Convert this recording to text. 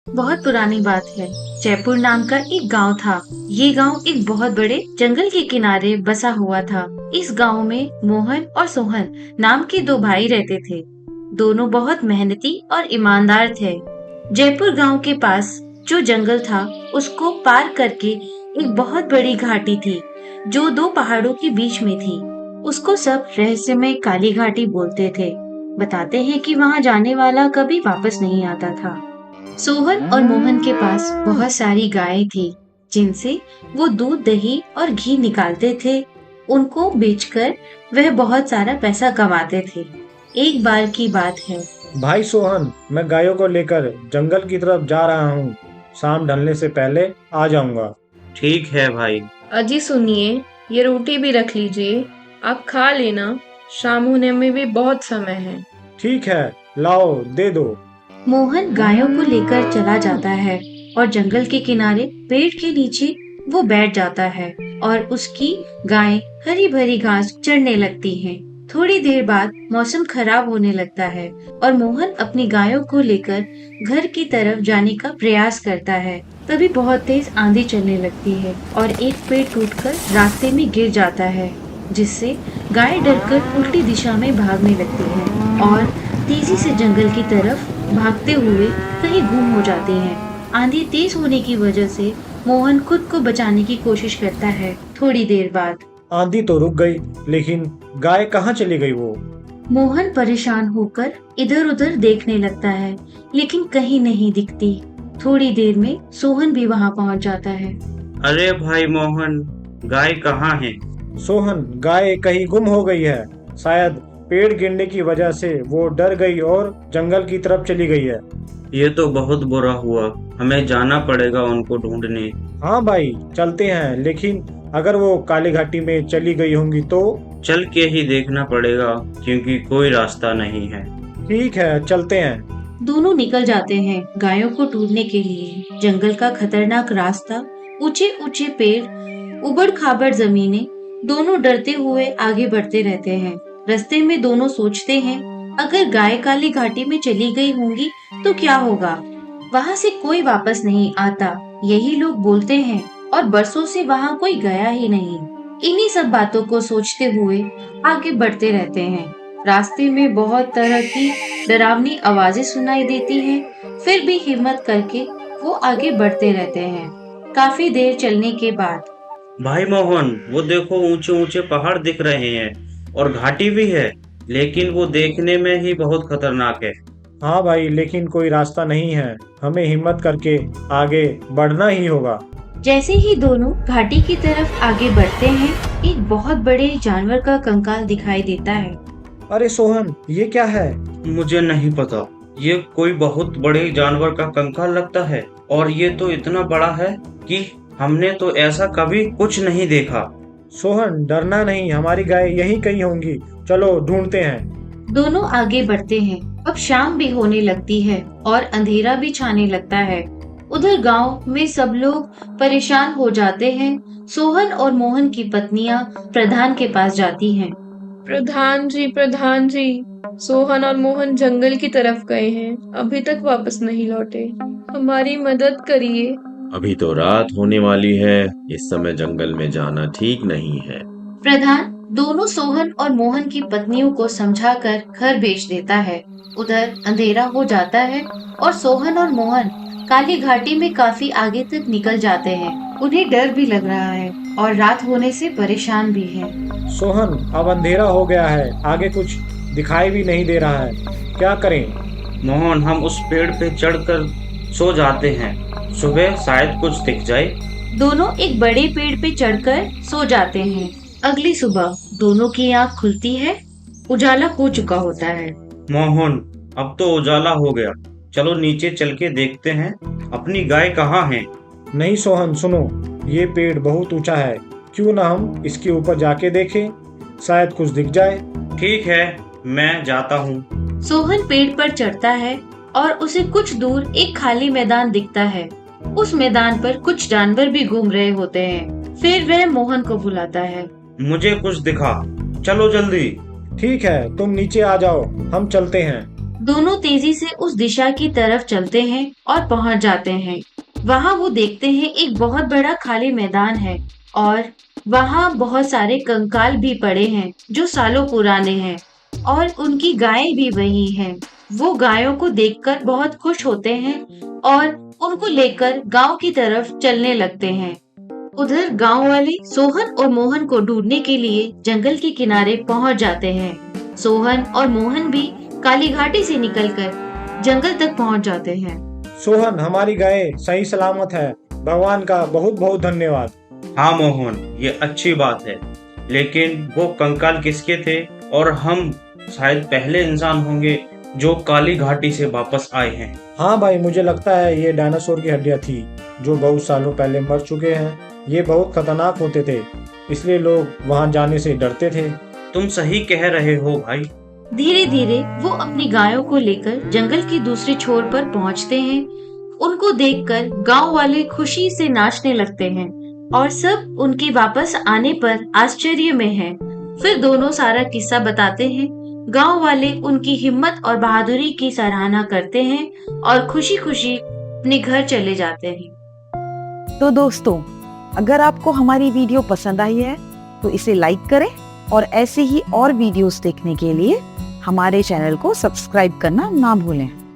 बहुत पुरानी बात है। जयपुर नाम का एक गांव था। ये गांव एक बहुत बड़े जंगल के किनारे बसा हुआ था। इस गांव में मोहन और सोहन नाम के दो भाई रहते थे। दोनों बहुत मेहनती और ईमानदार थे। जयपुर गांव के पास जो जंगल था, उसको पार करके एक बहुत बड़ी घाटी थी, जो दो पहाड़ों के बीच में थी। उसको सब रहस्यमय काली घाटी बोलते थे। बताते हैं कि वहां जाने वाला कभी वापस नहीं आता था। सोहन और मोहन के पास बहुत सारी गायें थी, जिनसे वो दूध, दही और घी निकालते थे। उनको बेचकर वह बहुत सारा पैसा कमाते थे। एक बार की बात है। भाई सोहन, मैं गायों को लेकर जंगल की तरफ जा रहा हूँ। शाम ढलने से पहले आ जाऊंगा। ठीक है भाई। अजी सुनिए, ये रोटी भी रख लीजिए, आप खा लेना। शाम होने में भी बहुत समय है। ठीक है, लाओ दे दो। मोहन गायों को लेकर चला जाता है और जंगल के किनारे पेड़ के नीचे वो बैठ जाता है और उसकी गायें हरी भरी घास चरने लगती हैं। थोड़ी देर बाद मौसम खराब होने लगता है और मोहन अपनी गायों को लेकर घर की तरफ जाने का प्रयास करता है। तभी बहुत तेज आंधी चलने लगती है और एक पेड़ टूटकर रास्ते में गिर जाता है, जिससे गाय डरकर उल्टी दिशा में भागने लगती है और तेजी से जंगल की तरफ भागते हुए कहीं गुम हो जाते हैं। आंधी तेज होने की वजह से मोहन खुद को बचाने की कोशिश करता है। थोड़ी देर बाद आंधी तो रुक गई, लेकिन गाय कहाँ चली गई वो? मोहन परेशान होकर इधर उधर देखने लगता है, लेकिन कहीं नहीं दिखती। थोड़ी देर में सोहन भी वहां पहुंच जाता है। अरे भाई मोहन, गाय कहाँ है? सोहन, गाय कहीं गुम हो गई है। शायद पेड़ गिरने की वजह से वो डर गई और जंगल की तरफ चली गई है। ये तो बहुत बुरा हुआ। हमें जाना पड़ेगा उनको ढूंढने। हाँ भाई, चलते हैं, लेकिन अगर वो काली घाटी में चली गई होंगी तो? चल के ही देखना पड़ेगा, क्योंकि कोई रास्ता नहीं है। ठीक है, चलते हैं। दोनों निकल जाते हैं गायों को ढूंढने के लिए। जंगल का खतरनाक रास्ता, ऊंचे ऊंचे पेड़, उबड़ खाबड़ जमीनें, दोनों डरते हुए आगे बढ़ते रहते हैं। रास्ते में दोनों सोचते हैं, अगर गाय काली घाटी में चली गई होंगी तो क्या होगा। वहाँ से कोई वापस नहीं आता, यही लोग बोलते हैं, और बरसों से वहाँ कोई गया ही नहीं। इन्हीं सब बातों को सोचते हुए आगे बढ़ते रहते हैं। रास्ते में बहुत तरह की डरावनी आवाजें सुनाई देती हैं, फिर भी हिम्मत करके वो आगे बढ़ते रहते हैं। काफी देर चलने के बाद भाई मोहन, वो देखो, ऊंचे ऊंचे पहाड़ दिख रहे हैं और घाटी भी है, लेकिन वो देखने में ही बहुत खतरनाक है। हाँ भाई, लेकिन कोई रास्ता नहीं है। हमें हिम्मत करके आगे बढ़ना ही होगा। जैसे ही दोनों घाटी की तरफ आगे बढ़ते हैं, एक बहुत बड़े जानवर का कंकाल दिखाई देता है। अरे सोहन, ये क्या है? मुझे नहीं पता। ये कोई बहुत बड़े जानवर का कंकाल लगता है, और ये तो इतना बड़ा है कि हमने तो ऐसा कभी कुछ नहीं देखा। सोहन, डरना नहीं, हमारी गाय यहीं कहीं होंगी। चलो ढूंढते हैं। दोनों आगे बढ़ते हैं। अब शाम भी होने लगती है और अंधेरा भी छाने लगता है। उधर गांव में सब लोग परेशान हो जाते हैं। सोहन और मोहन की पत्नियां प्रधान के पास जाती हैं। प्रधान जी, सोहन और मोहन जंगल की तरफ गए हैं, अभी तक वापस नहीं लौटे। हमारी मदद करिए। अभी तो रात होने वाली है, इस समय जंगल में जाना ठीक नहीं है। प्रधान दोनों सोहन और मोहन की पत्नियों को समझाकर घर भेज देता है। उधर अंधेरा हो जाता है और सोहन और मोहन काली घाटी में काफी आगे तक निकल जाते हैं। उन्हें डर भी लग रहा है और रात होने से परेशान भी हैं। सोहन, अब अंधेरा हो गया है, आगे कुछ दिखाई भी नहीं दे रहा है। क्या करें? मोहन, हम उस पेड़ पे चढ़कर सो जाते हैं, सुबह शायद कुछ दिख जाए। दोनों एक बड़े पेड़ पे चढ़कर सो जाते हैं। अगली सुबह दोनों की आँख खुलती है। उजाला हो चुका होता है। मोहन, अब तो उजाला हो गया। चलो नीचे चल के देखते हैं, अपनी गाय कहाँ है। नहीं सोहन, सुनो, ये पेड़ बहुत ऊंचा है। क्यों ना हम इसके ऊपर जाके देखें, शायद कुछ दिख जाए। ठीक है, मैं जाता हूँ। सोहन पेड़ पर चढ़ता है और उसे कुछ दूर एक खाली मैदान दिखता है। उस मैदान पर कुछ जानवर भी घूम रहे होते हैं। फिर वह मोहन को बुलाता है। मुझे कुछ दिखा, चलो जल्दी। ठीक है, तुम नीचे आ जाओ, हम चलते हैं। दोनों तेजी से उस दिशा की तरफ चलते हैं और पहुंच जाते हैं। वहां वो देखते हैं एक बहुत बड़ा खाली मैदान है और वहां बहुत सारे कंकाल भी पड़े हैं जो सालों पुराने हैं और उनकी गायें भी वही हैं। वो गायों को देखकर बहुत खुश होते हैं और उनको लेकर गांव की तरफ चलने लगते हैं। उधर गांव वाले सोहन और मोहन को ढूंढने के लिए जंगल के किनारे पहुंच जाते हैं। सोहन और मोहन भी काली घाटी से निकलकर जंगल तक पहुंच जाते हैं। सोहन, हमारी गाय सही सलामत है। भगवान का बहुत बहुत धन्यवाद। हाँ मोहन, ये अच्छी बात है, लेकिन वो कंकाल किसके थे? और हम शायद पहले इंसान होंगे जो काली घाटी से वापस आए हैं। हाँ भाई, मुझे लगता है ये डायनासोर की हड्डियाँ थी जो बहुत सालों पहले मर चुके हैं। ये बहुत खतरनाक होते थे, इसलिए लोग वहाँ जाने से डरते थे। तुम सही कह रहे हो भाई। धीरे धीरे वो अपनी गायों को लेकर जंगल की दूसरे छोर पर पहुंचते हैं। उनको देखकर गांव वाले खुशी से नाचने लगते हैं और सब उनके वापस आने पर आश्चर्य में हैं। फिर दोनों सारा किस्सा बताते हैं। गांव वाले उनकी हिम्मत और बहादुरी की सराहना करते हैं और खुशी खुशी अपने घर चले जाते हैं। तो दोस्तों, अगर आपको हमारी वीडियो पसंद आई है तो इसे लाइक करें और ऐसे ही और वीडियोस देखने के लिए हमारे चैनल को सब्सक्राइब करना ना भूलें।